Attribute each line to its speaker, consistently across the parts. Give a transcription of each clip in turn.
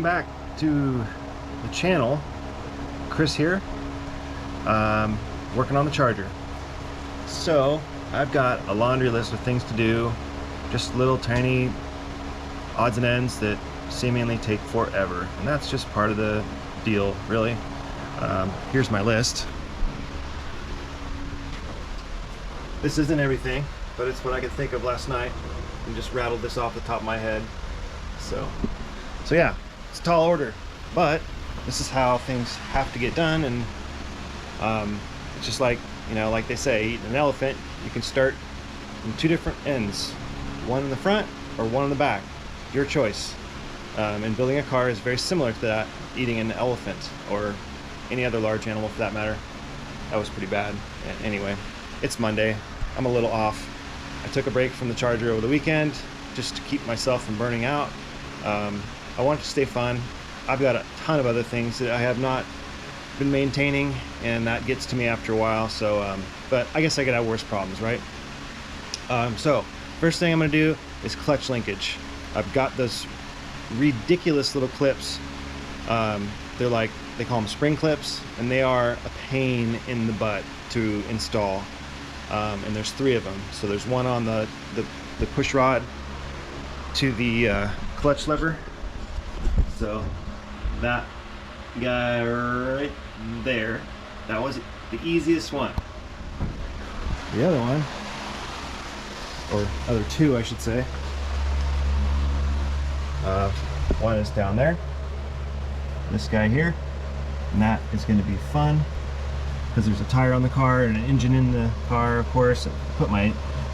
Speaker 1: welcome back to the channel. Chris here, working on the charger. So I've got a laundry list of things to do, just little tiny odds and ends that seemingly take forever, and that's just part of the deal, really. Here's my list. This isn't everything, but it's what I could think of last night and just rattled this off the top of my head. So yeah, it's a tall order, but this is how things have to get done. And it's just like, you know, like they say, eating an elephant, you can start in two different ends, one in the front or one in the back, your choice. And building a car is very similar to that, eating an elephant or any other large animal for that matter. That was pretty bad. Anyway, it's Monday, I'm a little off. I took a break from the charger over the weekend just to keep myself from burning out. I want it to stay fun. I've got a ton of other things that I have not been maintaining, and that gets to me after a while. So, but I guess I could have worse problems, right? So first thing I'm gonna do is clutch linkage. I've got those ridiculous little clips. They're like, they call them spring clips, and they are a pain in the butt to install. And there's 3 of them. So there's one on the push rod to the clutch lever. So that guy right there, that was the easiest one. The other one, or other 2 I should say, one is down there, this guy here, and that is going to be fun because there's a tire on the car and an engine in the car, of course.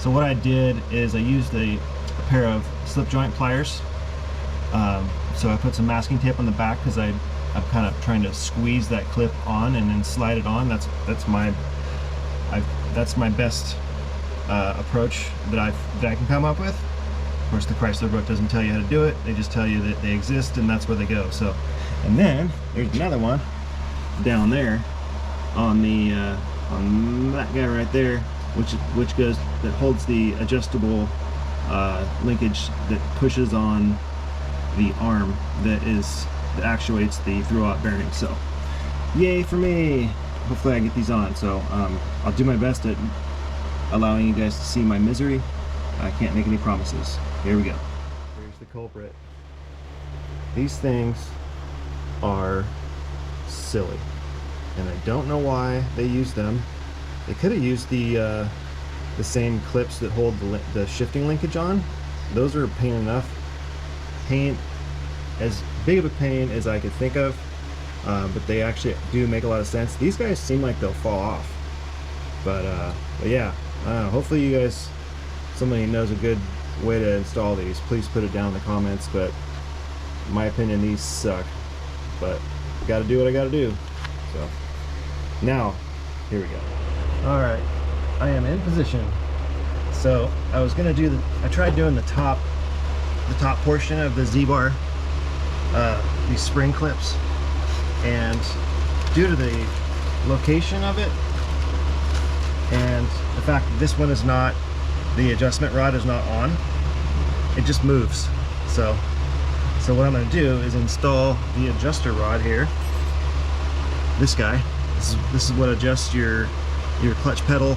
Speaker 1: So what I did is I used a pair of slip joint pliers. So I put some masking tape on the back because I'm kind of trying to squeeze that clip on and then slide it on. That's my best approach that I can come up with. Of course, the Chrysler book doesn't tell you how to do it. They just tell you that they exist and that's where they go. So, and then there's another one down there on that guy right there, that holds the adjustable linkage that pushes on the arm that actuates the throw-out bearing. So yay for me. Hopefully I get these on. So I'll do my best at allowing you guys to see my misery. I can't make any promises. Here we go. Here's the culprit. These things are silly, and I don't know why they use them. They could have used the same clips that hold the shifting linkage on. Those are a pain enough. As big of a pain as I could think of, but they actually do make a lot of sense. These guys seem like they'll fall off, but yeah, hopefully you guys, somebody knows a good way to install these. Please put it down in the comments, but in my opinion these suck, but gotta do what I gotta do. So now here we go. All right, I am in position. So I was gonna do I tried doing the top portion of the Z-bar, these spring clips, and due to the location of it and the fact that this one is not, the adjustment rod is not on, it just moves. So what I'm going to do is install the adjuster rod here. This guy, this is what adjusts your clutch pedal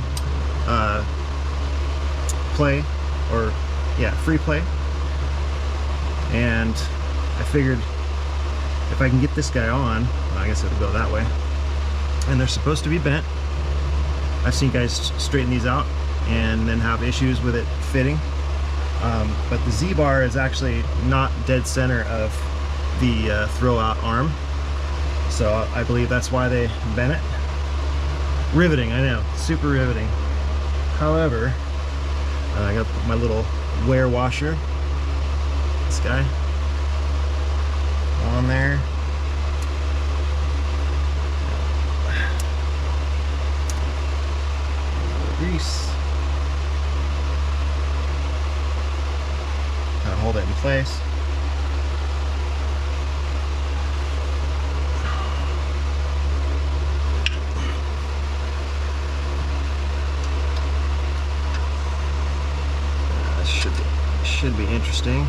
Speaker 1: play, or yeah, free play. And I figured if I can get this guy on, I guess it'll go that way. And they're supposed to be bent. I've seen guys straighten these out and then have issues with it fitting. But the Z-bar is actually not dead center of the throw-out arm. So I believe that's why they bent it. Riveting, I know, super riveting. However, I got my little wear washer, this guy, on there. Grease. Kind of hold it in place. Should be interesting.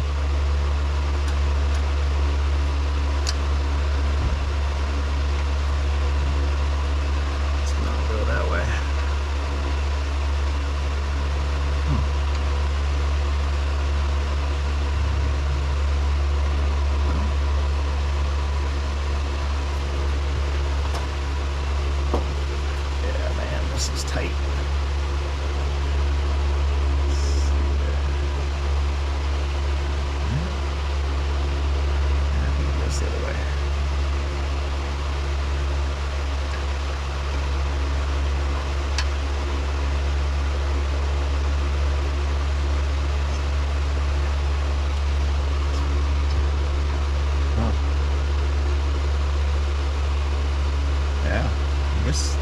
Speaker 1: course.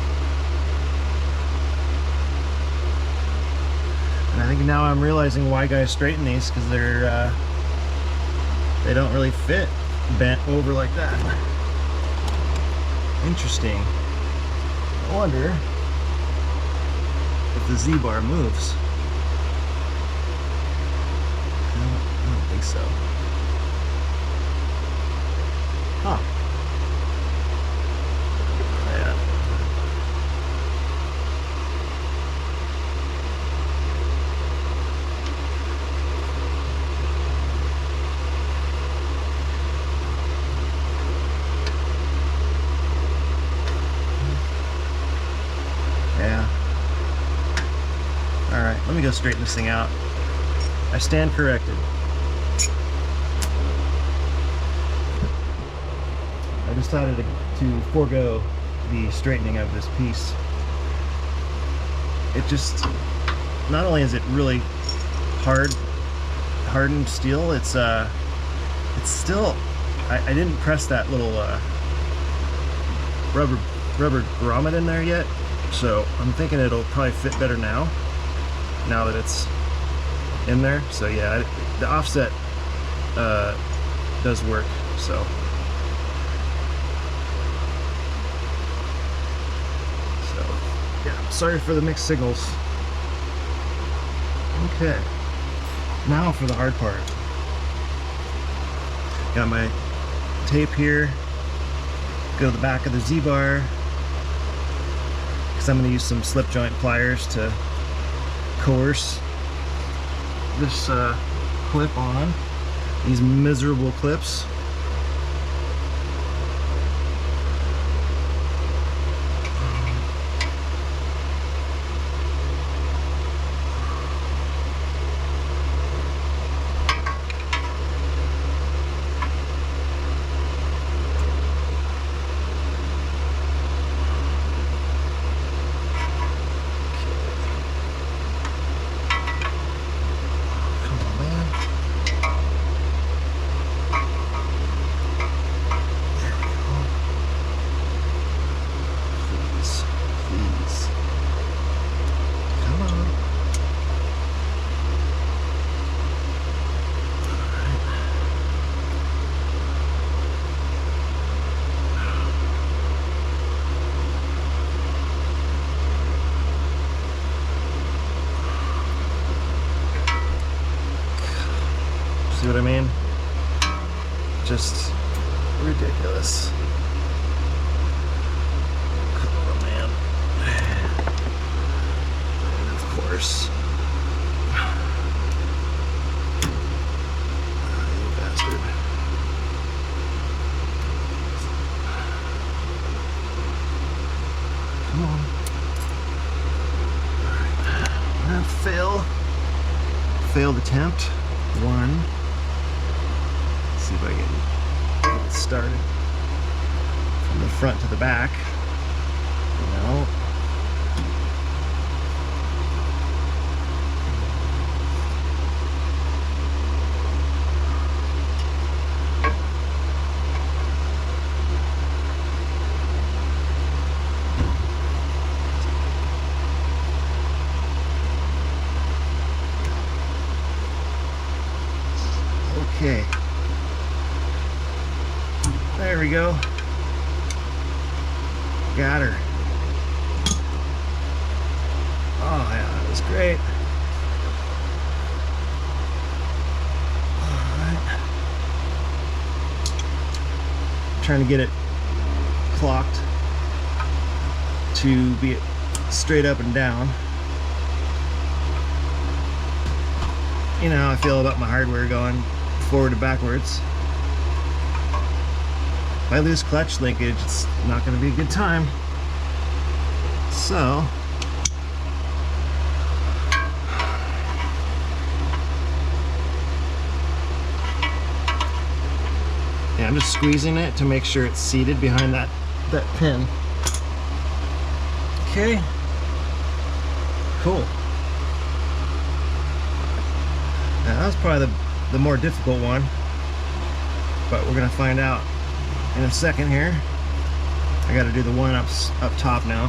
Speaker 1: And I think now I'm realizing why guys straighten these, because they don't really fit bent over like that. Interesting. I wonder if the Z-bar moves. I don't think so. Huh. Yeah. Yeah. Alright, let me go straighten this thing out. I stand corrected. I decided to forego the straightening of this piece. It just, not only is it really hardened steel, it's still, I didn't press that little rubber grommet in there yet, so I'm thinking it'll probably fit better now that it's in there. So yeah, the offset does work. So yeah, sorry for the mixed signals. Okay, now for the hard part. Got my tape here. Go to the back of the Z-bar, because I'm going to use some slip joint pliers to coerce this clip on. These miserable clips. See what I mean? Just ridiculous. Oh man. And of course. You bastard. Come on. Alright. Failed attempt. One. See if I can get it started from the front to the back. No. Okay. There we go. Got her. Oh yeah, that was great. Alright. Trying to get it clocked to be straight up and down. You know how I feel about my hardware going forward and backwards. If I lose clutch linkage, it's not going to be a good time. So, yeah, I'm just squeezing it to make sure it's seated behind that pin. Okay, cool. Now, that was probably the more difficult one, but we're going to find out in a second here. I got to do the one up top now.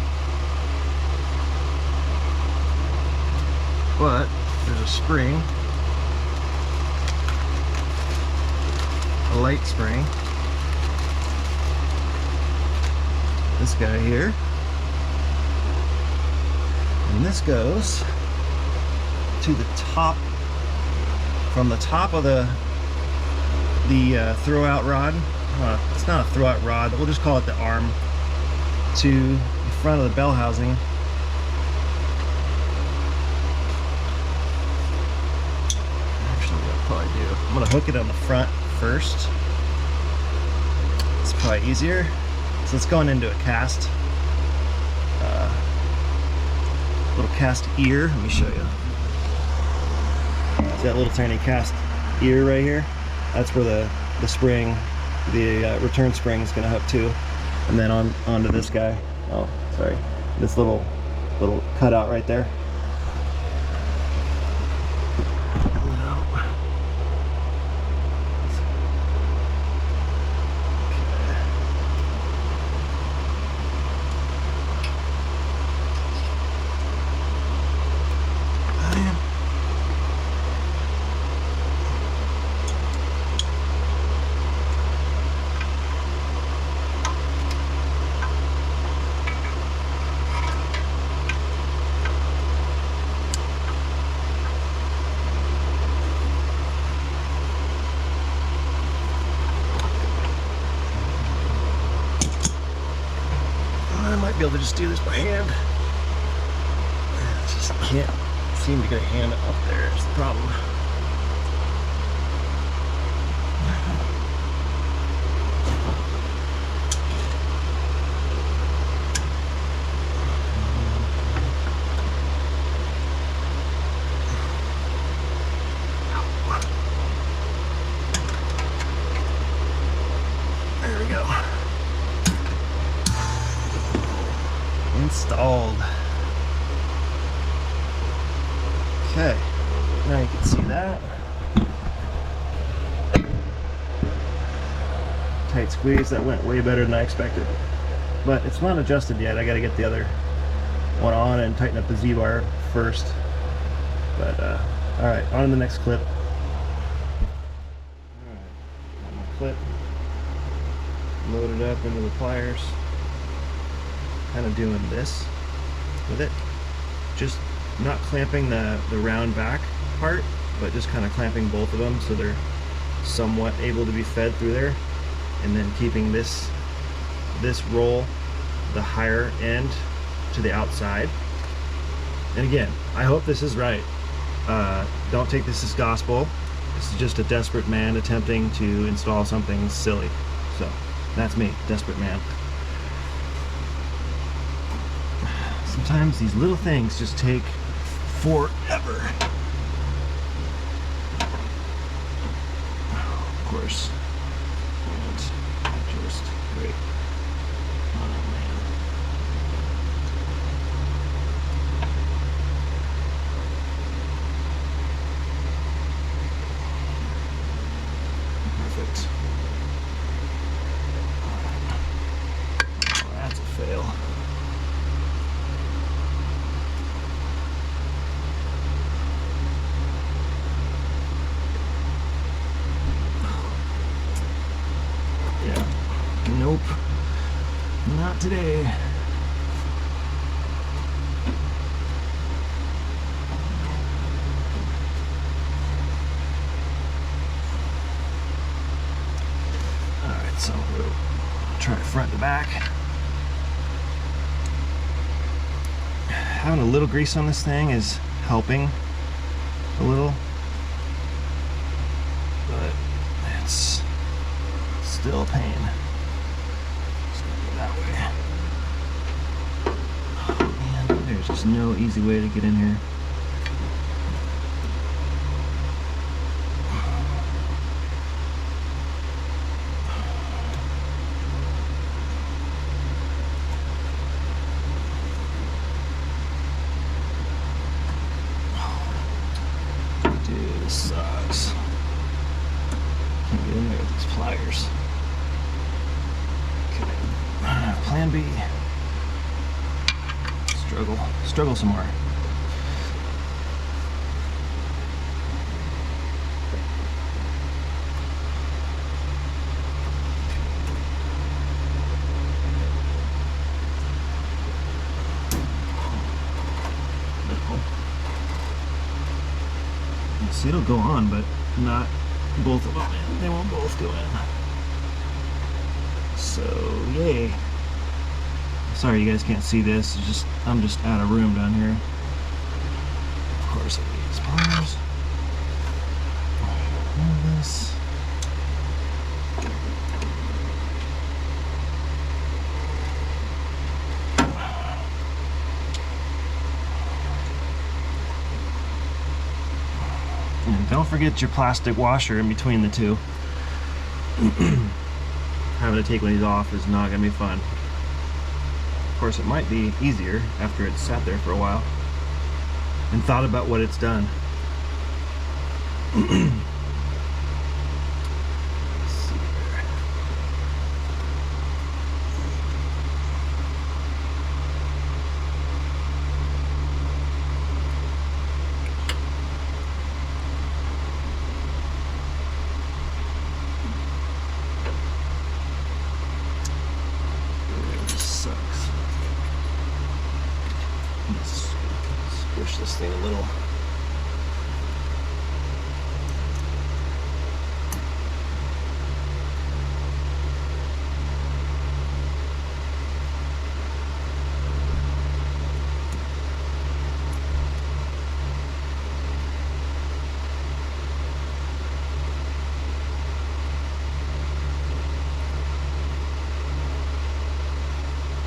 Speaker 1: But there's a spring, a light spring. This guy here, and this goes to the top, from the top of the throwout rod. It's not a throwout rod, we'll just call it the arm, to the front of the bell housing. Actually, what I'll probably do, I'm going to hook it on the front first. It's probably easier. So it's going into a cast, little cast ear. Let me show you. See that little tiny cast ear right here? That's where the spring, the return spring is going to hook to, and then onto this guy. Oh, sorry, this little cutout right there. Be able to just do this by hand. I just can't seem to get a hand up there. It's the problem. There we go. Installed. Okay, now you can see that. Tight squeeze, that went way better than I expected. But it's not adjusted yet. I gotta get the other one on and tighten up the Z-bar first. But alright, on to the next clip. Alright, got my clip loaded up into the pliers. Kind of doing this with it, just not clamping the round back part, but just kind of clamping both of them so they're somewhat able to be fed through there, and then keeping this roll, the higher end, to the outside. And again, I hope this is right. Don't take this as gospel. This is just a desperate man attempting to install something silly. So that's me, desperate man. Sometimes these little things just take forever. Of course. And just great. Oh man. Perfect. Oh, that's a fail. Nope, not today. Alright, so we'll try front to back. Having a little grease on this thing is helping a little, but it's still a pain. That way. Oh man, there's just no easy way to get in here. Dude, this sucks. Can't get in there with these pliers. Plan B. struggle some more. See, it'll go on, but not both of them. They won't both go in. So, yay. Sorry you guys can't see this. It's just I'm just out of room down here. Of course I need these pliers. Move this. And don't forget your plastic washer in between the two. Having to take one of these off is not going to be fun. Of course, it might be easier after it's sat there for a while and thought about what it's done. Push this thing a little.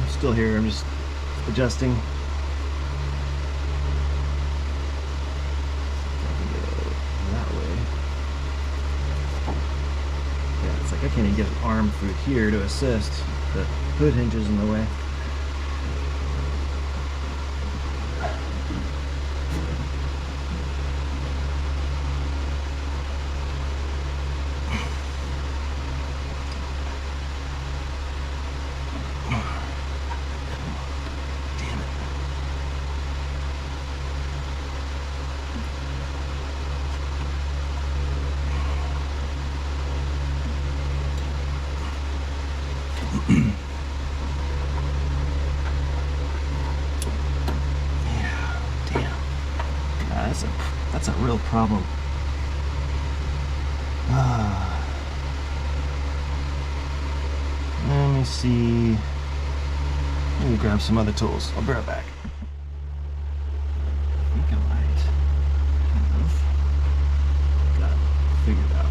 Speaker 1: I'm still here, I'm just adjusting. I can't even get an arm through here to assist. The hood hinge is in the way. Damn it. Yeah, damn. That's a real problem. Let me see. Let me grab some other tools. I'll be right back. I think I might have got it figured out.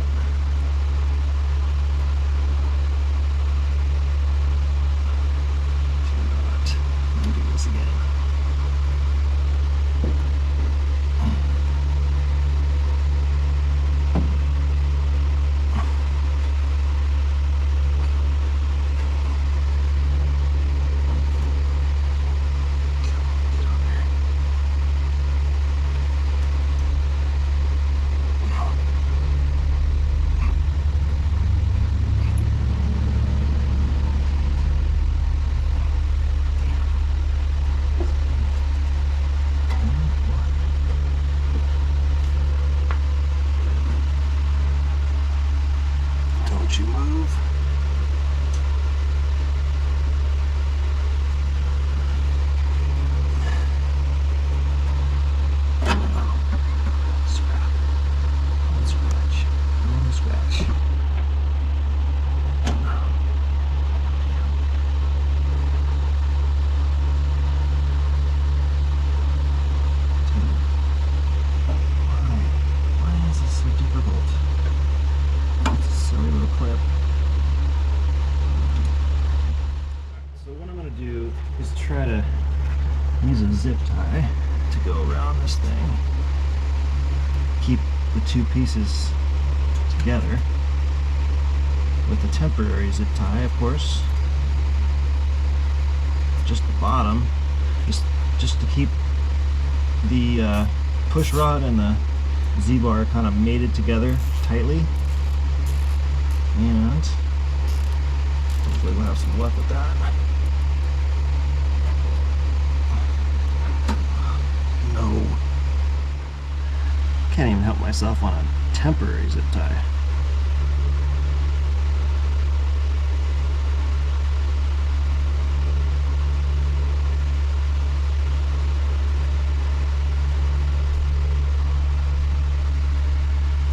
Speaker 1: You move. Scratch. Why is this so difficult? It's a silly little clip. So what I'm going to do is try to use a zip tie to go around this thing. Keep the two pieces together with a temporary zip tie, of course. Just the bottom, just to keep the push rod and the Z-bar kind of mated together tightly. And hopefully we'll have some luck with that. can't even help myself on a temporary zip tie.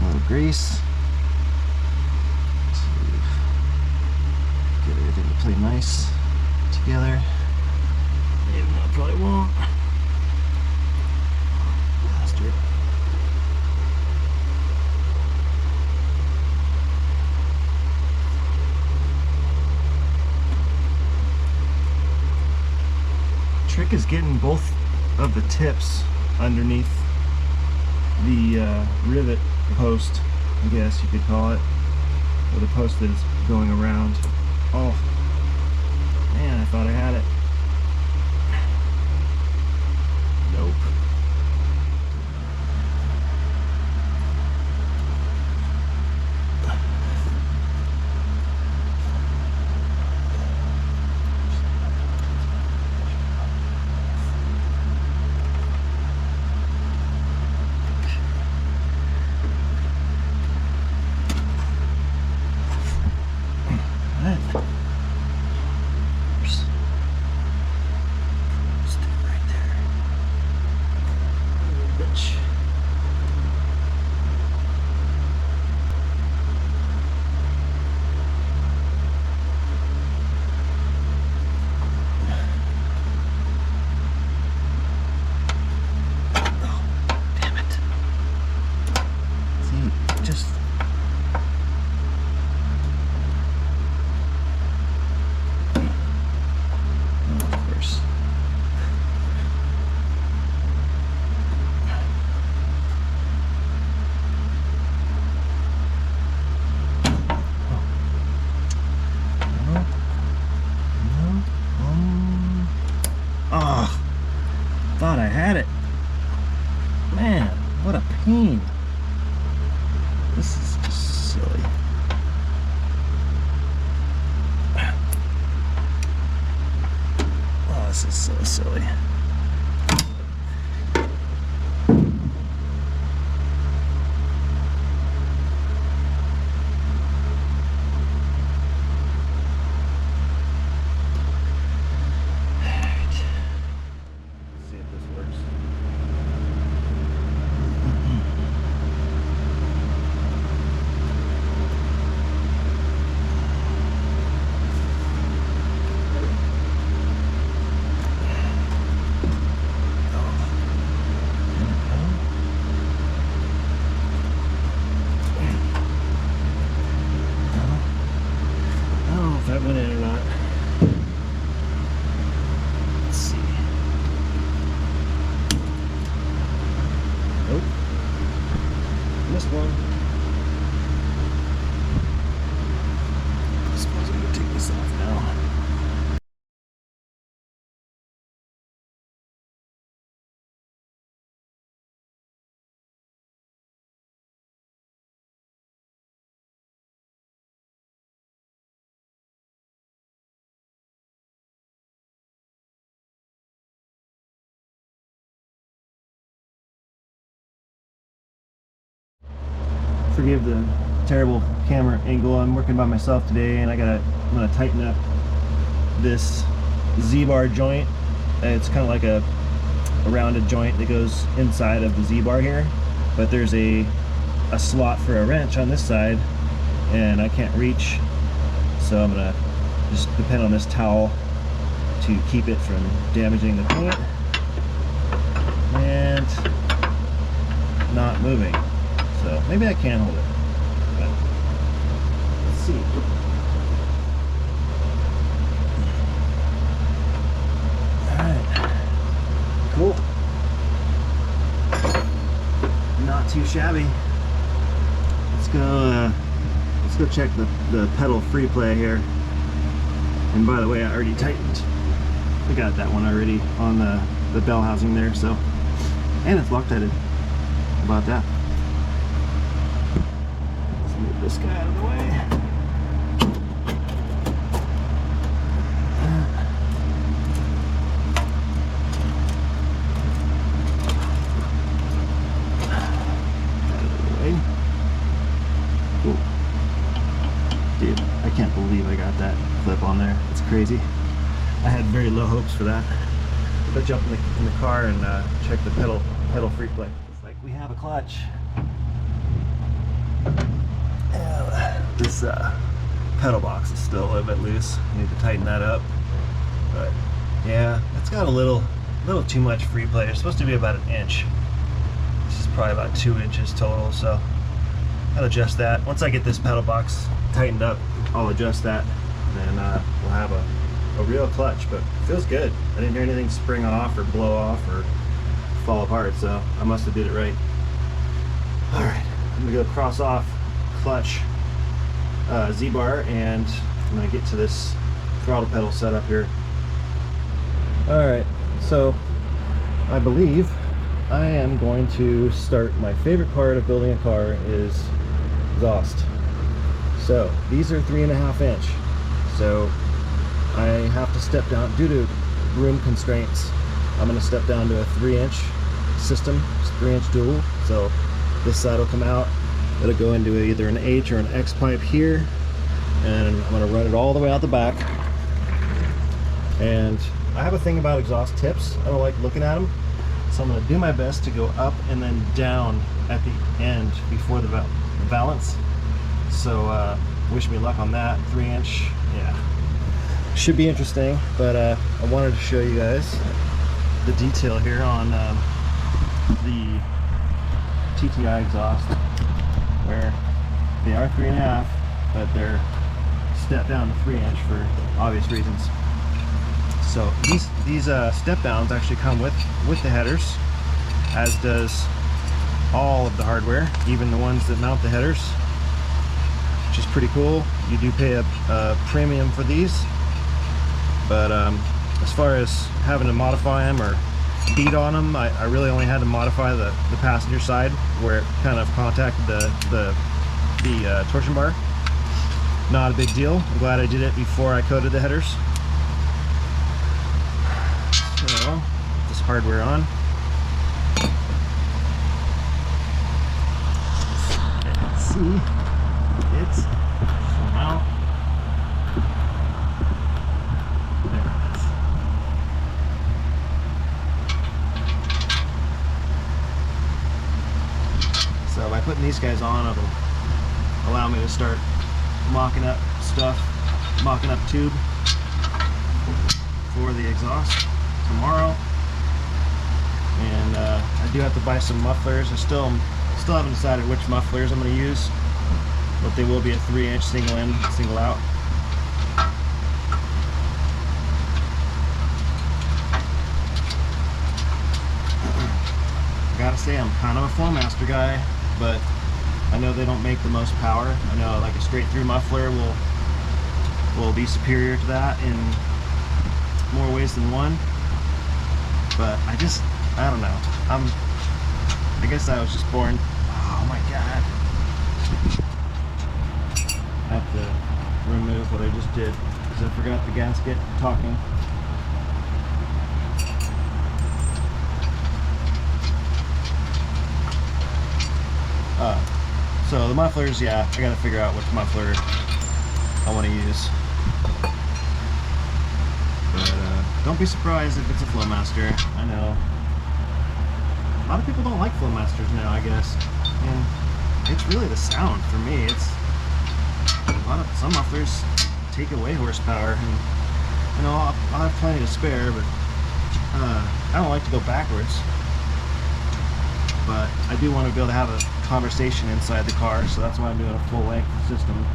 Speaker 1: A little grease to get everything to play nice together. Even though it probably won't. Bastard. Trick is getting both of the tips underneath the rivet post, I guess you could call it, or the post that is going around. Oh man, I thought I had it. Nope. Thought I had it. Man, what a pain. This is just silly. Oh, this is so silly. That went in or not. Let's see. Nope. Missed one. I suppose I'm gonna take this off now. Forgive the terrible camera angle. I'm working by myself today, and I'm gonna tighten up this Z-bar joint. It's kind of like a rounded joint that goes inside of the Z-bar here, but there's a slot for a wrench on this side, and I can't reach, so I'm gonna just depend on this towel to keep it from damaging the paint and not moving. So maybe I can hold it, but let's see. Alright, cool. Not too shabby. Let's go check the pedal free play here. And by the way, I already tightened. I got that one already on the bell housing there, so, and it's Loctited. How about that? Move this guy out of the way. very low hopes for that. Let's jump in the car and check the pedal free play. It's like we have a clutch. This pedal box is still a little bit loose. I need to tighten that up. But yeah, it's got a little too much free play. It's supposed to be about 1 inch. This is probably about 2 inches total, so I'll adjust that. Once I get this pedal box tightened up, I'll adjust that, and then we'll have a real clutch. But it feels good. I didn't hear anything spring off or blow off or fall apart, so I must have did it right. All right, I'm gonna go cross off clutch Z-bar, and I'm gonna get to this throttle pedal setup here. All right, so I believe I am going to start. My favorite part of building a car is exhaust. So these are 3.5 inch. So I have to step down due to room constraints. I'm going to step down to a 3-inch system. It's 3-inch dual. So this side will come out. It'll go into either an H or an X pipe here, and I'm going to run it all the way out the back. And I have a thing about exhaust tips. I don't like looking at them, so I'm going to do my best to go up and then down at the end before the valance. So wish me luck on that. 3-inch, yeah, should be interesting. But I wanted to show you guys the detail here on the TTI exhaust, where they are 3.5, but they're stepped down to 3-inch for obvious reasons. So these step downs actually come with the headers, as does all of the hardware, even the ones that mount the headers, which is pretty cool. You do pay a premium for these, but as far as having to modify them or beat on them, I really only had to modify the passenger side where it kind of contacted the torsion bar. Not a big deal. I'm glad I did it before I coated the headers. So, put this hardware on. Let's see. It's out. There it is. So by putting these guys on, it'll allow me to start mocking up stuff, mocking up tube for the exhaust tomorrow. And I do have to buy some mufflers. I still haven't decided which mufflers I'm going to use, but they will be a 3-inch single in, single out. I gotta say, I'm kind of a Flowmaster guy, but I know they don't make the most power. I know like a straight through muffler will be superior to that in more ways than one. But I don't know. I guess I was just born. Oh my god. I have to remove what I just did because I forgot the gasket talking. So the mufflers, yeah, I gotta figure out which muffler I want to use. But don't be surprised if it's a Flowmaster. I know a lot of people don't like Flowmasters now, I guess, and it's really the sound for me. It's some mufflers take away horsepower, and you know I'll have plenty to spare, but I don't like to go backwards. But I do want to be able to have a conversation inside the car, so that's why I'm doing a full length system.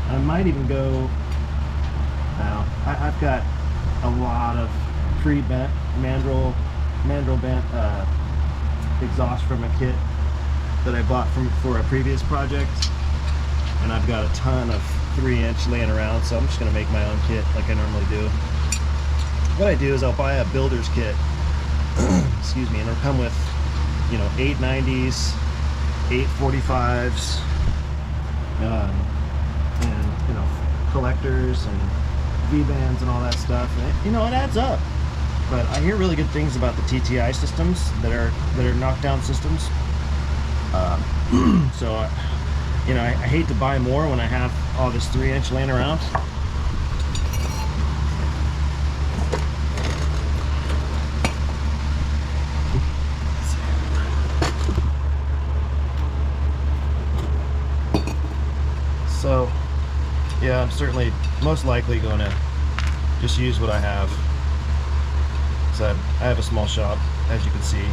Speaker 1: I might even go. Now I've got a lot of pre-bent mandrel bent exhaust from a kit that I bought for a previous project, and I've got a ton of 3-inch laying around, so I'm just gonna make my own kit like I normally do. What I do is I'll buy a builder's kit, excuse me, and it'll come with, you know, 890s, 845s, and you know, collectors and V-bands and all that stuff. And it, you know, it adds up. But I hear really good things about the TTI systems that are knockdown systems. So you know, I hate to buy more when I have all this 3-inch laying around. certainly, most likely going to just use what I have. So I have a small shop, as you can see.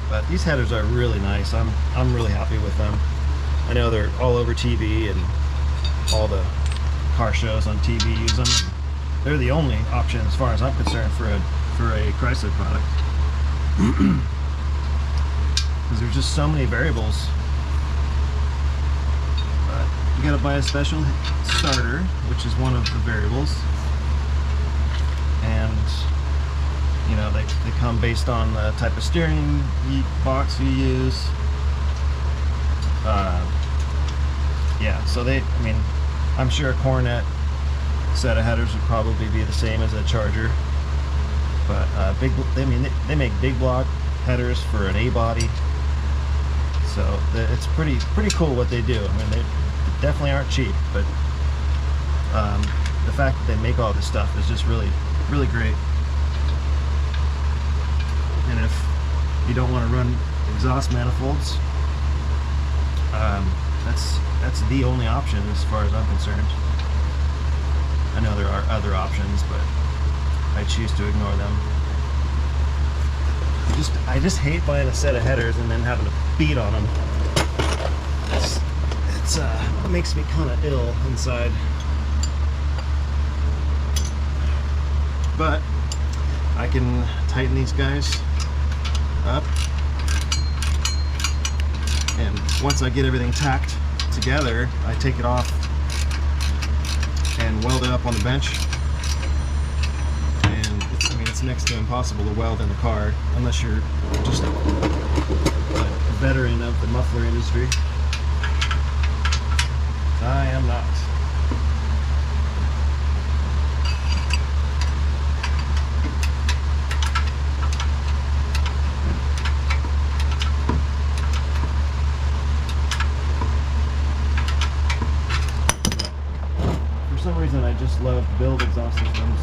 Speaker 1: But these headers are really nice. I'm really happy with them. I know they're all over TV, and all the car shows on TV use them. They're the only option, as far as I'm concerned, for a Chrysler product. Because there's just so many variables. But you gotta buy a special starter, which is one of the variables. And you know, they come based on the type of steering box you use. Yeah, so I mean, I'm sure a Coronet set of headers would probably be the same as a Charger. But they make big block headers for an A body. So it's pretty cool what they do. I mean, they definitely aren't cheap, but the fact that they make all this stuff is just really great. And if you don't want to run exhaust manifolds, that's the only option as far as I'm concerned. I know there are other options, but I choose to ignore them. I just hate buying a set of headers and then having to beat on them. It makes me kind of ill inside. But I can tighten these guys up, and once I get everything tacked together, I take it off and weld it up on the bench. And it's next to impossible to weld in the car unless you're just a veteran of the muffler industry. I am not. For some reason, I just love to build exhaust systems.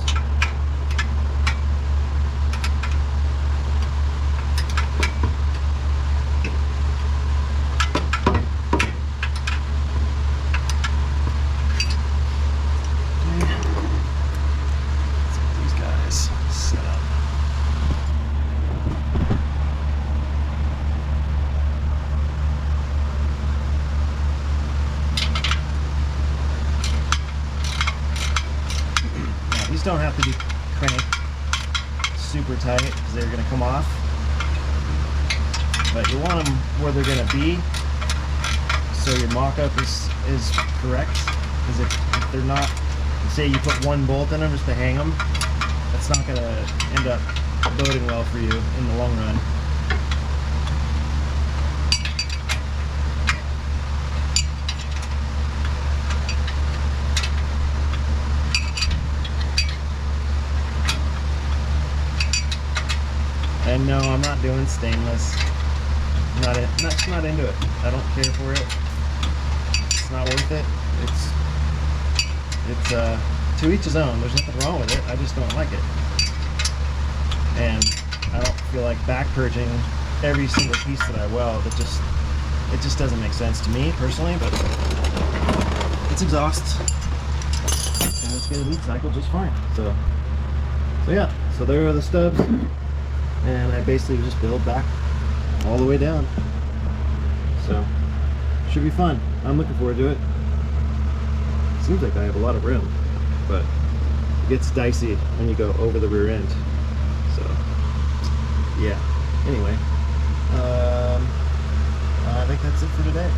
Speaker 1: These don't have to be cranked super tight because they're going to come off, but you want them where they're going to be so your mock-up is correct. Because if they're not, say you put one bolt in them just to hang them, that's not going to end up boding well for you in the long run. And no, I'm not doing stainless. Not into it. I don't care for it. It's not worth it. It's to each his own. There's nothing wrong with it. I just don't like it. And I don't feel like back purging every single piece that I weld. It just doesn't make sense to me personally. But it's exhaust, and it's gonna heat cycle just fine. So yeah. So there are the stubs. And I basically just build back all the way down. So, should be fun. I'm looking forward to it. Seems like I have a lot of room, but it gets dicey when you go over the rear end. So, yeah. Anyway, I think that's it for today.